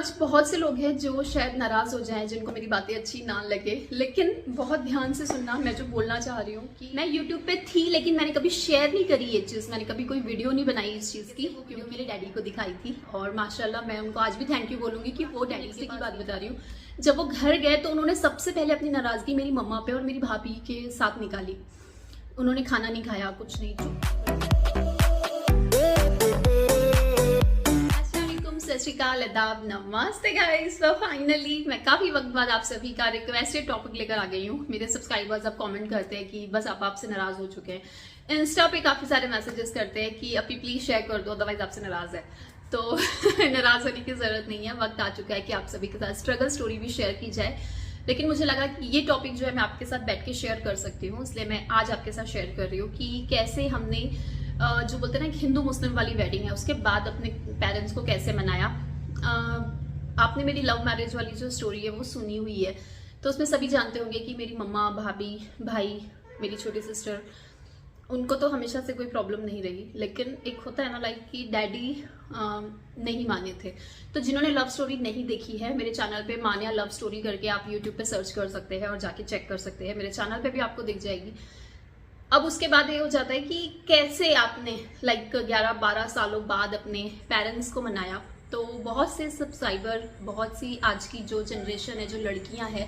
आज बहुत से लोग हैं जो शायद नाराज हो जाएं, जिनको मेरी बातें अच्छी ना लगे, लेकिन बहुत ध्यान से सुनना। मैं जो बोलना चाह रही हूँ कि मैं YouTube पे थी, लेकिन मैंने कभी शेयर नहीं करी ये चीज़, मैंने कभी कोई वीडियो नहीं बनाई इस चीज़ की। वो वीडियो मेरे डैडी को दिखाई थी और माशाल्लाह मैं उनको आज भी थैंक यू बोलूँगी कि वो डैडी से की बात बता रही हूँ। जब वो घर गए तो उन्होंने सबसे पहले अपनी नाराज़गी मेरी मम्मा पे और मेरी भाभी के साथ निकाली। उन्होंने खाना नहीं खाया, कुछ नहीं। सत श्री अकाल, आदाब, नमस्ते गाइस। तो फाइनली मैं काफी वक्त बाद आप सभी का रिक्वेस्टेड टॉपिक लेकर आ गई हूँ। मेरे सब्सक्राइबर्स अब कमेंट करते हैं कि बस आप आपसे नाराज हो चुके हैं। इंस्टा पे काफी सारे मैसेजेस करते हैं कि अपनी प्लीज शेयर कर दो, अदरवाइज आपसे नाराज है। तो नाराज होने की जरूरत नहीं है। वक्त आ चुका है कि आप सभी के साथ स्ट्रगल स्टोरी भी शेयर की जाए, लेकिन मुझे लगा कि ये टॉपिक जो है मैं आपके साथ बैठ के शेयर कर सकती हूँ, इसलिए मैं आज आपके साथ शेयर कर रही हूँ कि कैसे हमने जो बोलते हैं ना हिंदू मुस्लिम वाली वेडिंग है, उसके बाद अपने पेरेंट्स को कैसे मनाया। आपने मेरी लव मैरिज वाली जो स्टोरी है वो सुनी हुई है, तो उसमें सभी जानते होंगे कि मेरी मम्मा, भाभी, भाई, मेरी छोटी सिस्टर, उनको तो हमेशा से कोई प्रॉब्लम नहीं रही, लेकिन एक होता है ना लाइक कि डैडी नहीं माने थे। तो जिन्होंने लव स्टोरी नहीं देखी है, मेरे चैनल पे मान्या लव स्टोरी करके आप यूट्यूब पे सर्च कर सकते हैं और जाके चेक कर सकते हैं। मेरे चैनल पे भी आपको दिख जाएगी। अब उसके बाद ये हो जाता है कि कैसे आपने लाइक 11-12 सालों बाद अपने पेरेंट्स को मनाया। तो बहुत से सब्सक्राइबर, बहुत सी आज की जो जनरेशन है, जो लड़कियां हैं,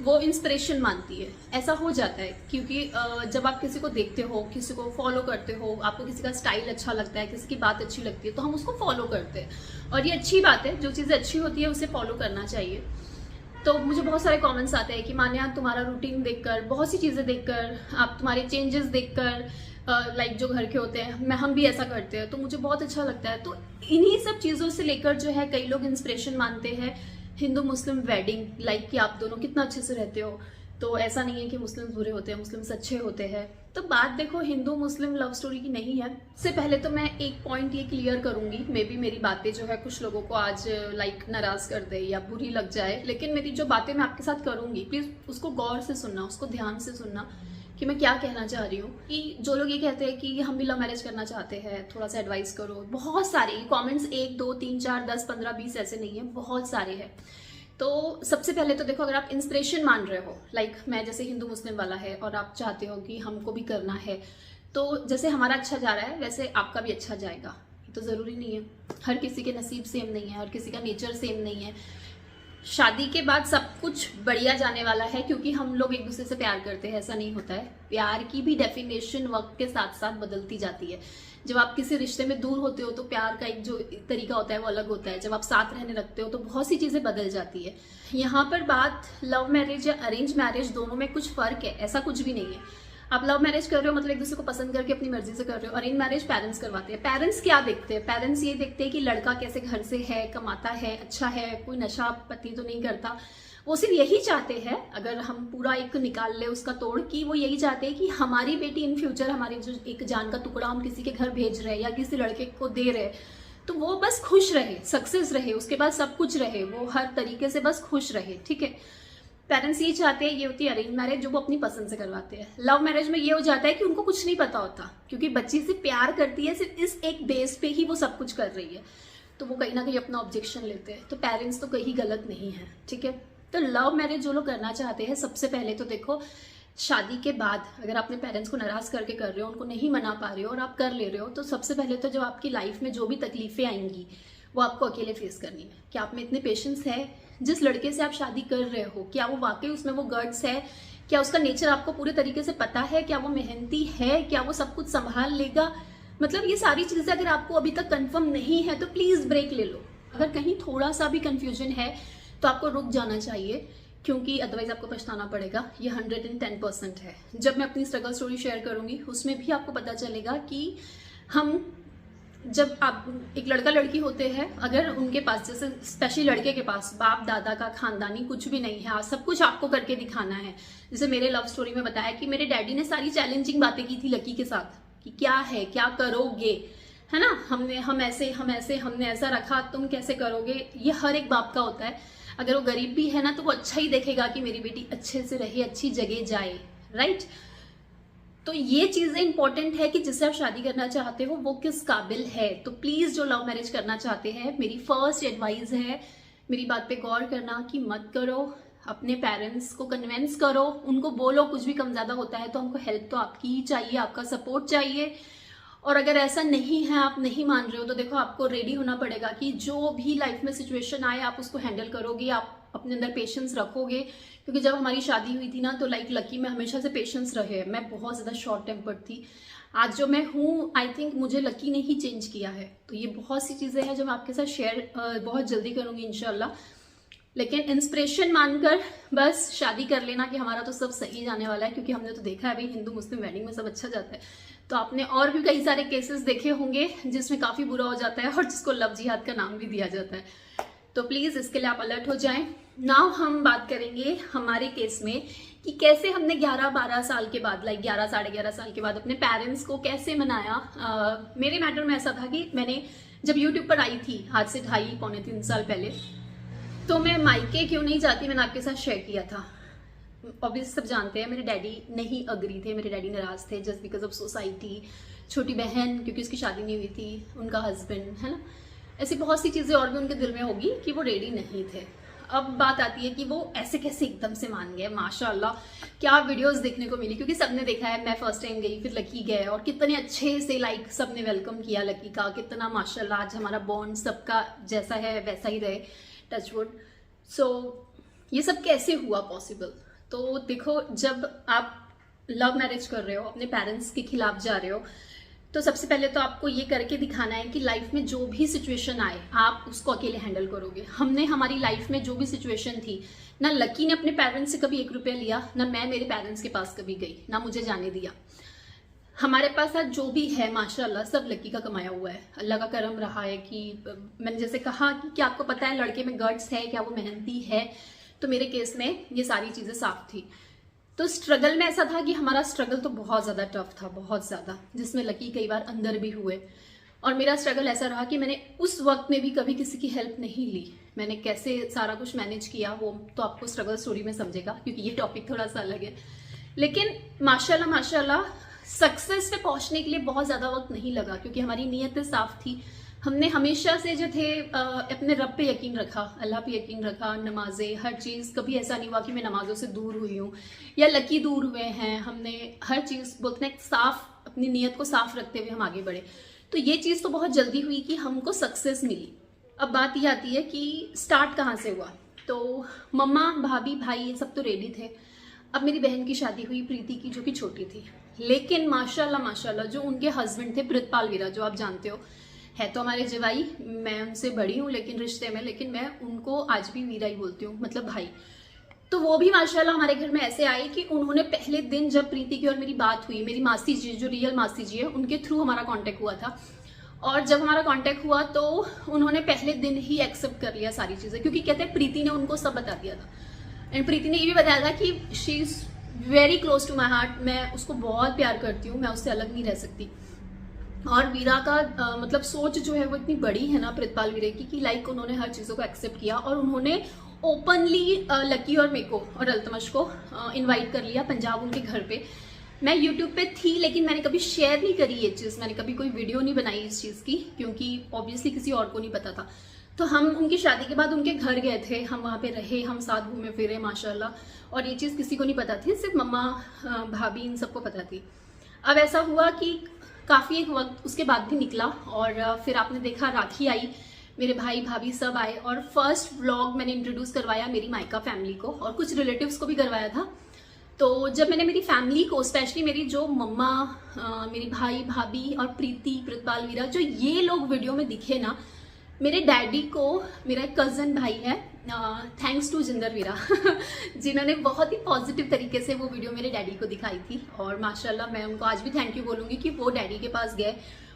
वो इंस्पिरेशन मानती है। ऐसा हो जाता है क्योंकि जब आप किसी को देखते हो, किसी को फॉलो करते हो, आपको किसी का स्टाइल अच्छा लगता है, किसी की बात अच्छी लगती है, तो हम उसको फॉलो करते हैं। और ये अच्छी बात है, जो चीज़ें अच्छी होती है उसे फॉलो करना चाहिए। तो मुझे बहुत सारे कमेंट्स आते हैं कि मान्या तुम्हारा रूटीन देखकर, बहुत सी चीज़ें देखकर, आप तुम्हारे चेंजेस देखकर, लाइक जो घर के होते हैं, हम भी ऐसा करते हैं, तो मुझे बहुत अच्छा लगता है। तो इन्हीं सब चीज़ों से लेकर जो है कई लोग इंस्पिरेशन मानते हैं हिंदू मुस्लिम वेडिंग, लाइक कि आप दोनों कितना अच्छे से रहते हो। तो ऐसा नहीं है कि मुस्लिम बुरे होते हैं, मुस्लिम अच्छे होते हैं। तो बात देखो हिंदू मुस्लिम लव स्टोरी की नहीं है। इससे पहले तो मैं एक पॉइंट ये क्लियर करूंगी, मे बी मेरी बातें जो है कुछ लोगों को आज लाइक नाराज कर दे या बुरी लग जाए, लेकिन मेरी जो बातें मैं आपके साथ करूंगी, प्लीज उसको गौर से सुनना, उसको ध्यान से सुनना कि मैं क्या कहना चाह रही हूँ। कि जो लोग ये कहते हैं कि हम भी लव मैरिज करना चाहते हैं, थोड़ा सा एडवाइस करो, बहुत सारे कमेंट्स 1, 2, 3, 4, 10, 15, 20 ऐसे नहीं है, बहुत सारे हैं। तो सबसे पहले तो देखो, अगर आप इंस्पिरेशन मान रहे हो, लाइक मैं जैसे हिंदू मुस्लिम वाला है और आप चाहते हो कि हमको भी करना है, तो जैसे हमारा अच्छा जा रहा है वैसे आपका भी अच्छा जाएगा। ये तो ज़रूरी नहीं है, हर किसी के नसीब सेम नहीं है, हर किसी का नेचर सेम नहीं है। शादी के बाद सब कुछ बढ़िया जाने वाला है, क्योंकि हम लोग एक दूसरे से प्यार करते हैं, ऐसा नहीं होता है। प्यार की भी डेफिनेशन वक्त के साथ साथ बदलती जाती है। जब आप किसी रिश्ते में दूर होते हो तो प्यार का एक जो तरीका होता है वो अलग होता है। जब आप साथ रहने लगते हो तो बहुत सी चीजें बदल जाती है। यहाँ पर बात लव मैरिज या अरेंज मैरिज, दोनों में कुछ फर्क है, ऐसा कुछ भी नहीं है। आप लव मैरिज कर रहे हो मतलब एक दूसरे को पसंद करके अपनी मर्जी से कर रहे हो। अरेंज मैरिज पेरेंट्स करवाते हैं। पेरेंट्स क्या देखते हैं? पेरेंट्स ये देखते हैं कि लड़का कैसे घर से है, कमाता है, अच्छा है, कोई नशा पत्ती तो नहीं करता। वो सिर्फ यही चाहते हैं, अगर हम पूरा एक निकाल ले उसका तोड़, कि वो यही चाहते हैं कि हमारी बेटी इन फ्यूचर, हमारी जो एक जान का टुकड़ा हम किसी के घर भेज रहे हैं या किसी लड़के को दे रहे हैं, तो वो बस खुश रहे, सक्सेस रहे, उसके बाद सब कुछ रहे, वो हर तरीके से बस खुश रहे। ठीक है, पेरेंट्स ये चाहते हैं। ये होती है अरेंज मैरिज, जो वो अपनी पसंद से करवाते हैं। लव मैरिज में ये हो जाता है कि उनको कुछ नहीं पता होता, क्योंकि बच्ची से प्यार करती है, सिर्फ इस एक बेस पे ही वो सब कुछ कर रही है, तो वो कहीं ना कहीं अपना ऑब्जेक्शन लेते हैं। तो पेरेंट्स तो कहीं गलत नहीं है। ठीक है, तो लव मैरिज जो लोग करना चाहते हैं, सबसे पहले तो देखो, शादी के बाद अगर अपने पेरेंट्स को नाराज करके कर रहे हो, उनको नहीं मना पा रहे हो और आप कर ले रहे हो, तो सबसे पहले तो जो आपकी लाइफ में जो भी तकलीफें आएंगी वो आपको अकेले फेस करनी है। क्या आप में इतने पेशेंस है? जिस लड़के से आप शादी कर रहे हो, क्या वो वाकई उसमें वो गट्स है? क्या उसका नेचर आपको पूरे तरीके से पता है? क्या वो मेहनती है? क्या वो सब कुछ संभाल लेगा? मतलब ये सारी चीजें अगर आपको अभी तक कंफर्म नहीं है तो प्लीज ब्रेक ले लो। अगर कहीं थोड़ा सा भी कंफ्यूजन है तो आपको रुक जाना चाहिए, क्योंकि अदरवाइज आपको पछताना पड़ेगा। ये 110% है। जब मैं अपनी स्ट्रगल स्टोरी शेयर करूंगी उसमें भी आपको पता चलेगा कि हम, जब आप एक लड़का लड़की होते हैं, अगर उनके पास, जैसे स्पेशली लड़के के पास बाप दादा का खानदानी कुछ भी नहीं है, सब कुछ आपको करके दिखाना है। जैसे मेरे लव स्टोरी में बताया कि मेरे डैडी ने सारी चैलेंजिंग बातें की थी लकी के साथ, कि क्या है, क्या करोगे, है ना, हम ऐसे हमने ऐसा रखा, तुम कैसे करोगे। ये हर एक बाप का होता है। अगर वो गरीब भी है ना, तो वो अच्छा ही देखेगा कि मेरी बेटी अच्छे से रहे, अच्छी जगह जाए, राइट। तो ये चीजें इंपॉर्टेंट है कि जिससे आप शादी करना चाहते हो वो किस काबिल है। तो प्लीज जो लव मैरिज करना चाहते हैं, मेरी फर्स्ट एडवाइस है, मेरी बात पे गौर करना कि मत करो, अपने पेरेंट्स को कन्विंस करो, उनको बोलो कुछ भी कम ज़्यादा होता है तो हमको हेल्प तो आपकी ही चाहिए, आपका सपोर्ट चाहिए। और अगर ऐसा नहीं है, आप नहीं मान रहे हो, तो देखो आपको रेडी होना पड़ेगा कि जो भी लाइफ में सिचुएशन आए आप उसको हैंडल करोगे, आप अपने अंदर पेशेंस रखोगे। क्योंकि जब हमारी शादी हुई थी ना, तो लाइक लकी में हमेशा से पेशेंस रहे, मैं बहुत ज़्यादा शॉर्ट टेम्पर्ड थी। आज जो मैं हूँ, आई थिंक मुझे लकी ने ही चेंज किया है। तो ये बहुत सी चीज़ें हैं जो मैं आपके साथ शेयर बहुत जल्दी करूँगी इंशाल्लाह। लेकिन इंस्पिरेशन मानकर बस शादी कर लेना कि हमारा तो सब सही जाने वाला है, क्योंकि हमने तो देखा है भाई हिंदू मुस्लिम वेडिंग में सब अच्छा जाता है। तो आपने और भी कई सारे केसेस देखे होंगे जिसमें काफ़ी बुरा हो जाता है और जिसको लव जिहाद का नाम भी दिया जाता है। तो प्लीज़ इसके लिए आप अलर्ट हो जाएं। नाउ हम बात करेंगे हमारे केस में कि कैसे हमने 11-12 साल के बाद, लाइक 11 साढ़े 11 साल के बाद अपने पेरेंट्स को कैसे मनाया। मेरे मैटर में ऐसा था कि मैंने जब यूट्यूब पर आई थी आज से 2.5-3 साल पहले, तो मैं मायके क्यों नहीं जाती, मैंने आपके साथ शेयर किया था। ऑब्वियस सब जानते हैं मेरे डैडी नहीं अग्री थे, मेरे डैडी नाराज थे जस्ट बिकॉज ऑफ सोसाइटी। छोटी बहन क्योंकि उसकी शादी नहीं हुई थी, उनका हस्बैंड है ना, ऐसी बहुत सी चीज़ें और भी उनके दिल में होगी कि वो रेडी नहीं थे। अब बात आती है कि वो ऐसे कैसे एकदम से मान गए। माशाल्लाह क्या वीडियोस देखने को मिली, क्योंकि सबने देखा है, मैं फर्स्ट टाइम गई फिर लकी गए और कितने अच्छे से लाइक सबने वेलकम किया लकी का, कितना माशाल्लाह आज हमारा बॉन्ड सबका जैसा है वैसा ही रहे, टचवुड। सो ये सब कैसे हुआ पॉसिबल। तो देखो, जब आप लव मैरिज कर रहे हो, अपने पेरेंट्स के खिलाफ जा रहे हो, तो सबसे पहले तो आपको ये करके दिखाना है कि लाइफ में जो भी सिचुएशन आए आप उसको अकेले हैंडल करोगे। हमने हमारी लाइफ में जो भी सिचुएशन थी ना, लकी ने अपने पेरेंट्स से कभी 1 रुपया लिया, ना मैं मेरे पेरेंट्स के पास कभी गई, ना मुझे जाने दिया। हमारे पास आज जो भी है माशाल्लाह सब लकी का कमाया हुआ है। अल्लाह का करम रहा है कि मैंने जैसे कहा कि क्या आपको पता है लड़के में गट्स है, क्या वो मेहनती है, तो मेरे केस में ये सारी चीज़ें साफ थी। तो स्ट्रगल में ऐसा था कि हमारा स्ट्रगल तो बहुत ज़्यादा टफ था, बहुत ज़्यादा, जिसमें लकी कई बार अंदर भी हुए। और मेरा स्ट्रगल ऐसा रहा कि मैंने उस वक्त में भी कभी किसी की हेल्प नहीं ली। मैंने कैसे सारा कुछ मैनेज किया वो तो आपको स्ट्रगल स्टोरी में समझेगा, क्योंकि ये टॉपिक थोड़ा सा अलग है। लेकिन माशाल्लाह माशाल्लाह सक्सेस पे पहुंचने के लिए बहुत ज़्यादा वक्त नहीं लगा, क्योंकि हमारी नीयतें साफ थी। हमने हमेशा से जो थे अपने रब पे यकीन रखा, अल्लाह पे यकीन रखा, नमाजें, हर चीज़। कभी ऐसा नहीं हुआ कि मैं नमाजों से दूर हुई हूँ या लकी दूर हुए हैं। हमने हर चीज़ बोलते हैं साफ, अपनी नीयत को साफ रखते हुए हम आगे बढ़े। तो ये चीज़ तो बहुत जल्दी हुई कि हमको सक्सेस मिली। अब बात ये आती है कि स्टार्ट कहाँ से हुआ। तो मम्मा, भाभी, भाई ये सब तो रेडी थे। अब मेरी बहन की शादी हुई, प्रीति की, जो कि छोटी थी। लेकिन माशाल्लाह माशाल्लाह जो उनके हस्बैंड थे प्रितपाल वीरा, जो आप जानते हो, है तो हमारे जवाई, मैं उनसे बड़ी हूँ लेकिन रिश्ते में, लेकिन मैं उनको आज भी वीरा ही बोलती हूँ, मतलब भाई। तो वो भी माशाल्लाह हमारे घर में ऐसे आए कि उन्होंने पहले दिन जब प्रीति की और मेरी बात हुई, मेरी मासी जी जो रियल मासी जी है उनके थ्रू हमारा कांटेक्ट हुआ था, और जब हमारा कांटेक्ट हुआ तो उन्होंने पहले दिन ही एक्सेप्ट कर लिया सारी चीज़ें, क्योंकि कहते हैं प्रीति ने उनको सब बता दिया था। एंड प्रीति ने ये भी बताया था कि she is very close to my heart, मैं उसको बहुत प्यार करती हूँ, मैं उससे अलग नहीं रह सकती। और वीरा का मतलब सोच जो है वो इतनी बड़ी है ना प्रितपाल वीरे की, कि लाइक उन्होंने हर चीज़ों को एक्सेप्ट किया और उन्होंने ओपनली लकी और मेको और अल्तमश को इनवाइट कर लिया पंजाब उनके घर पे। मैं यूट्यूब पे थी लेकिन मैंने कभी शेयर नहीं करी ये चीज़, मैंने कभी कोई वीडियो नहीं बनाई इस चीज़ की, क्योंकि ऑब्वियसली किसी और को नहीं पता था। तो हम उनकी शादी के बाद उनके घर गए थे, हम वहाँ पे रहे, हम साथ घूमे फिरे माशाल्लाह, और ये चीज़ किसी को नहीं पता थी, सिर्फ मम्मा, भाभी, इन सबको पता थी। अब ऐसा हुआ कि काफ़ी एक वक्त उसके बाद भी निकला और फिर आपने देखा राखी आई, मेरे भाई भाभी सब आए, और फर्स्ट व्लॉग मैंने इंट्रोड्यूस करवाया मेरी मायका फैमिली को और कुछ रिलेटिव्स को भी करवाया था। तो जब मैंने मेरी फैमिली को, स्पेशली मेरी जो मम्मा, मेरी भाई भाभी और प्रीति, प्रितपाल वीरा, जो ये लोग वीडियो में दिखे ना, मेरे डैडी को, मेरा एक कज़न भाई है, थैंक्स टू जिंदर वीरा जिन्होंने बहुत ही पॉजिटिव तरीके से वो वीडियो मेरे डैडी को दिखाई थी, और माशाल्लाह मैं उनको आज भी थैंक यू बोलूँगी कि वो डैडी के पास गए,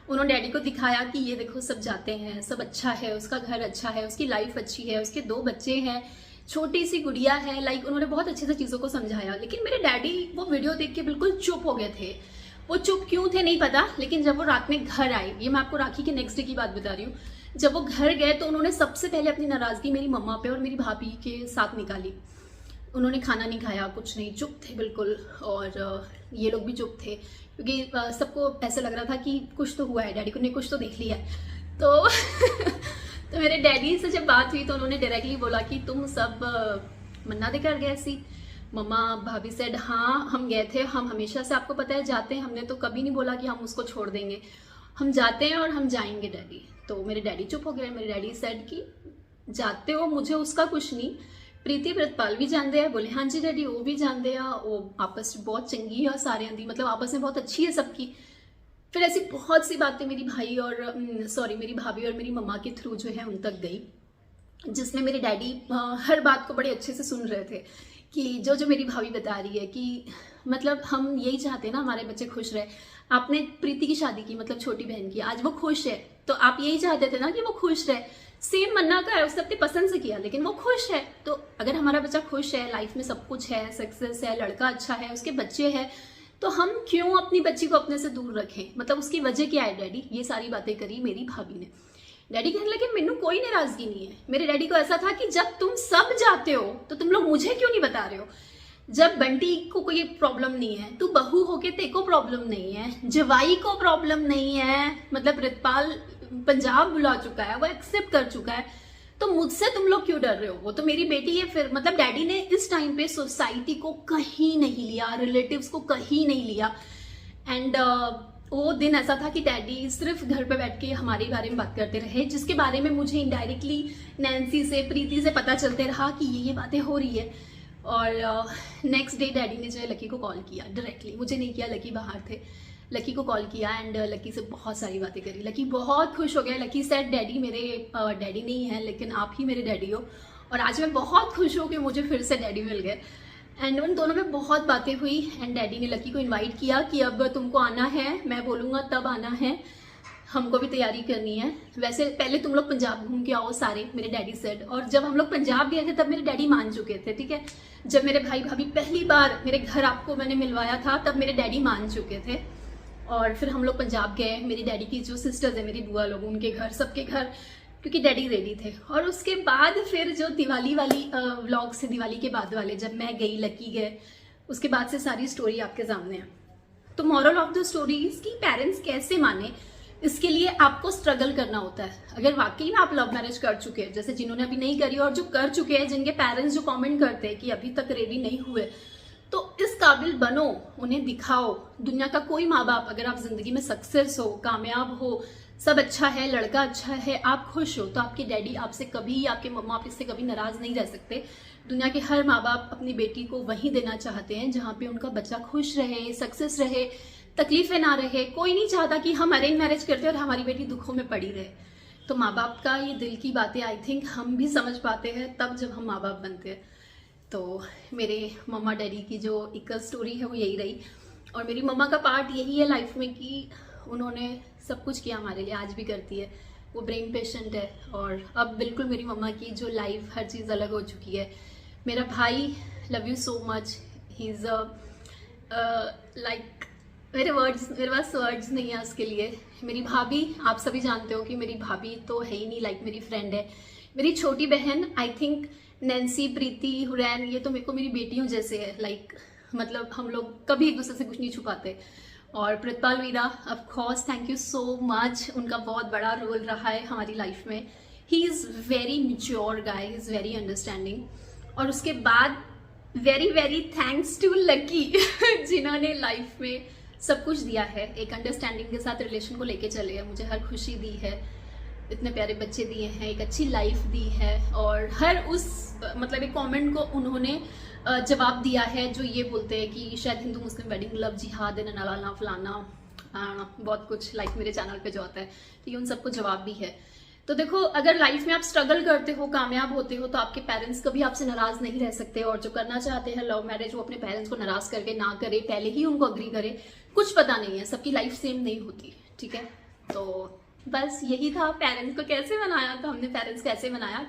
उन्होंने डैडी को दिखाया कि ये देखो सब जाते हैं, सब अच्छा है, उसका घर अच्छा है, उसकी लाइफ अच्छी है, उसके 2 बच्चे हैं, छोटी सी गुड़िया है, लाइक उन्होंने बहुत अच्छे से चीज़ों को समझाया। लेकिन मेरे डैडी वो वीडियो देख के बिल्कुल चुप हो गए थे। वो चुप क्यों थे नहीं पता, लेकिन जब वो रात में घर आए, ये मैं आपको राखी के नेक्स्ट डे की बात बता रही हूँ, जब वो घर गए तो उन्होंने सबसे पहले अपनी नाराज़गी मेरी मम्मा पे और मेरी भाभी के साथ निकाली। उन्होंने खाना नहीं खाया, कुछ नहीं, चुप थे बिल्कुल, और ये लोग भी चुप थे, क्योंकि सबको ऐसा लग रहा था कि कुछ तो हुआ है, डैडी को ने कुछ तो देख लिया है। तो तो मेरे डैडी से जब बात हुई तो उन्होंने डायरेक्टली बोला कि तुम सब मन्ना देकर गए सी। मम्मा भाभी सेड हाँ हम गए थे, हम हमेशा से आपको पता है जाते हैं, हमने तो कभी नहीं बोला कि हम उसको छोड़ देंगे, हम जाते हैं और हम जाएंगे डैडी। तो मेरे डैडी चुप हो गए। मेरे डैडी सेड कि जाते हो, मुझे उसका कुछ नहीं, प्रीति प्रितपाल भी जानते हैं। बोले हाँ जी डैडी वो भी जानते हैं, वो आपस में बहुत चंगी है सारे दी, मतलब आपस में बहुत अच्छी है सबकी। फिर ऐसी बहुत सी बातें मेरी भाई और मेरी भाभी और मेरी मम्मा के थ्रू जो है उन तक गई, जिसमें मेरे डैडी हर बात को बड़े अच्छे से सुन रहे थे कि जो मेरी भाभी बता रही है कि मतलब हम यही चाहते हैं ना हमारे बच्चे खुश रहे। आपने प्रीति की शादी की, मतलब छोटी बहन की, आज वो खुश है, तो आप यही चाहते थे ना कि वो खुश रहे। सेम मन्ना का है, उसने अपनी पसंद से किया लेकिन वो खुश है। तो अगर हमारा बच्चा खुश है, लाइफ में सब कुछ है, सक्सेस है, लड़का अच्छा है, उसके बच्चे हैं, तो हम क्यों अपनी बच्ची को अपने से दूर रखें, मतलब उसकी वजह क्या है डैडी। ये सारी बातें करी मेरी भाभी ने। डैडी कहने लगे मेनू कोई नाराजगी नहीं है। मेरे डैडी को ऐसा था कि जब तुम सब जाते हो तो तुम लोग मुझे क्यों नहीं बता रहे हो। जब बंटी को कोई प्रॉब्लम नहीं है, तू बहू होके तेरे को प्रॉब्लम नहीं है, जवाई को प्रॉब्लम नहीं है, मतलब रितपाल पंजाब बुला चुका है, वो एक्सेप्ट कर चुका है, तो मुझसे तुम लोग क्यों डर रहे हो। वो तो मेरी बेटी है। फिर मतलब डैडी ने इस टाइम पे सोसाइटी को कहीं नहीं लिया, रिलेटिव्स को कहीं नहीं लिया। एंड वो दिन ऐसा था कि डैडी सिर्फ घर पे बैठ के हमारे बारे में बात करते रहे, जिसके बारे में मुझे इनडायरेक्टली नैन्सी से, प्रीति से पता चलते रहा कि ये बातें हो रही है। और नेक्स्ट डे डैडी ने जो है लकी को कॉल किया डायरेक्टली, मुझे नहीं किया, लकी बाहर थे। लकी को कॉल किया एंड लकी से बहुत सारी बातें करी। लकी बहुत खुश हो गया। लकी सेड डैडी मेरे डैडी नहीं है लेकिन आप ही मेरे डैडी हो, और आज मैं बहुत खुश हूँ कि मुझे फिर से डैडी मिल गए। एंड उन दोनों में बहुत बातें हुई एंड डैडी ने लकी को इनवाइट किया कि अब तुमको आना है, मैं बोलूँगा तब आना है, हमको भी तैयारी करनी है। वैसे पहले तुम लोग पंजाब घूम के आओ सारे, मेरे डैडी सेड। और जब हम लोग पंजाब गए थे तब मेरे डैडी मान चुके थे, ठीक है। जब मेरे भाई भाभी पहली बार मेरे घर आपको मैंने मिलवाया था तब मेरे डैडी मान चुके थे। और फिर हम लोग पंजाब गए, मेरी डैडी की जो सिस्टर्स है मेरी बुआ लोग, उनके घर, सबके घर, क्योंकि डैडी रेडी थे। और उसके बाद फिर जो दिवाली वाली व्लॉग से, दिवाली के बाद वाले, जब मैं गई, लकी गए, उसके बाद से सारी स्टोरी आपके सामने है। तो मॉरल ऑफ द स्टोरी इसकी पेरेंट्स कैसे माने, इसके लिए आपको स्ट्रगल करना होता है। अगर वाकई में आप लव मैरिज कर चुके हैं, जैसे जिन्होंने अभी नहीं करी, और जो कर चुके हैं, जिनके पेरेंट्स जो कमेंट करते हैं कि अभी तक रेडी नहीं हुए, तो इस काबिल बनो, उन्हें दिखाओ। दुनिया का कोई माँ बाप, अगर आप जिंदगी में सक्सेस हो, कामयाब हो, सब अच्छा है, लड़का अच्छा है, आप खुश हो, तो आपके डैडी आपसे कभी, आपके मम्मा आपसे कभी नाराज नहीं रह सकते। दुनिया के हर माँ बाप अपनी बेटी को वही देना चाहते हैं जहाँ पे उनका बच्चा खुश रहे, सक्सेस रहे, तकलीफें ना रहे। कोई नहीं चाहता कि हम अरेंज मैरिज करते और हमारी बेटी दुखों में पड़ी रहे। तो माँ बाप का ये दिल की बातें आई थिंक हम भी समझ पाते हैं तब जब हम माँ बाप बनते हैं। तो मेरे मम्मा डैडी की जो एक स्टोरी है वो यही रही। और मेरी मम्मा का पार्ट यही है लाइफ में कि उन्होंने सब कुछ किया हमारे लिए, आज भी करती है। वो ब्रेन पेशेंट है और अब बिल्कुल मेरी मम्मा की जो लाइफ, हर चीज़ अलग हो चुकी है। मेरा भाई, love you so much, he is like, मेरे पास वर्ड्स नहीं है उसके लिए। मेरी भाभी, आप सभी जानते हो कि मेरी भाभी तो है ही नहीं, लाइक मेरी फ्रेंड है। मेरी छोटी बहन, आई थिंक नैन्सी, प्रीति, हुरैन, ये तो मेरे को मेरी बेटियों जैसे है, लाइक मतलब हम लोग कभी एक दूसरे से कुछ नहीं छुपाते। और Pritpal Veera, of course thank you so much, उनका बहुत बड़ा रोल रहा है हमारी लाइफ में। He is very mature guy, he is very understanding. और उसके बाद very very thanks to Lucky जिन्होंने लाइफ में सब कुछ दिया है, एक अंडरस्टैंडिंग के साथ रिलेशन को लेके चले हैं, मुझे हर खुशी दी है, इतने प्यारे बच्चे दिए हैं, एक अच्छी लाइफ दी है। और हर उस मतलब एक कमेंट को उन्होंने जवाब दिया है जो ये बोलते हैं कि शायद हिंदू मुस्लिम वेडिंग, लव जिहाद, नलाना फलाना, बहुत कुछ लाइक मेरे चैनल पे जो आता है, तो ये उन सबको जवाब भी है। तो देखो, अगर लाइफ में आप स्ट्रगल करते हो, कामयाब होते हो, तो आपके पेरेंट्स कभी आपसे नाराज नहीं रह सकते। और जो करना चाहते हैं लव मैरिज, वो अपने पेरेंट्स को नाराज करके ना करे, पहले ही उनको अग्री करे। कुछ पता नहीं है, सबकी लाइफ सेम नहीं होती, ठीक है। तो बस यही था, पेरेंट्स को कैसे मनाया, तो हमने पेरेंट्स कैसे मनाया,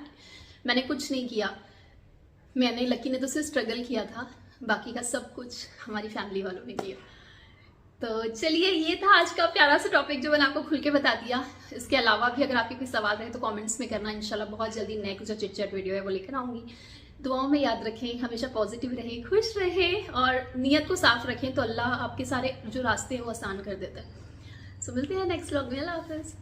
मैंने कुछ नहीं किया, मैंने, लकी ने तो सिर्फ स्ट्रगल किया था, बाकी का सब कुछ हमारी फैमिली वालों ने किया। तो चलिए, ये था आज का प्यारा सा टॉपिक जो मैंने आपको खुल के बता दिया। इसके अलावा भी अगर आपके कोई सवाल रहे तो कमेंट्स में करना, इंशाल्लाह बहुत जल्दी नेक्स्ट जो चिट चैट वीडियो है वो लेकर आऊंगी। दुआओं में याद रखें, हमेशा पॉजिटिव रहें, खुश रहें और नीयत को साफ रखें, तो अल्लाह आपके सारे जो रास्ते हैं वो आसान कर देता है। सो मिलते हैं नेक्स्ट व्लॉग में, अल्लाह हाफिज़।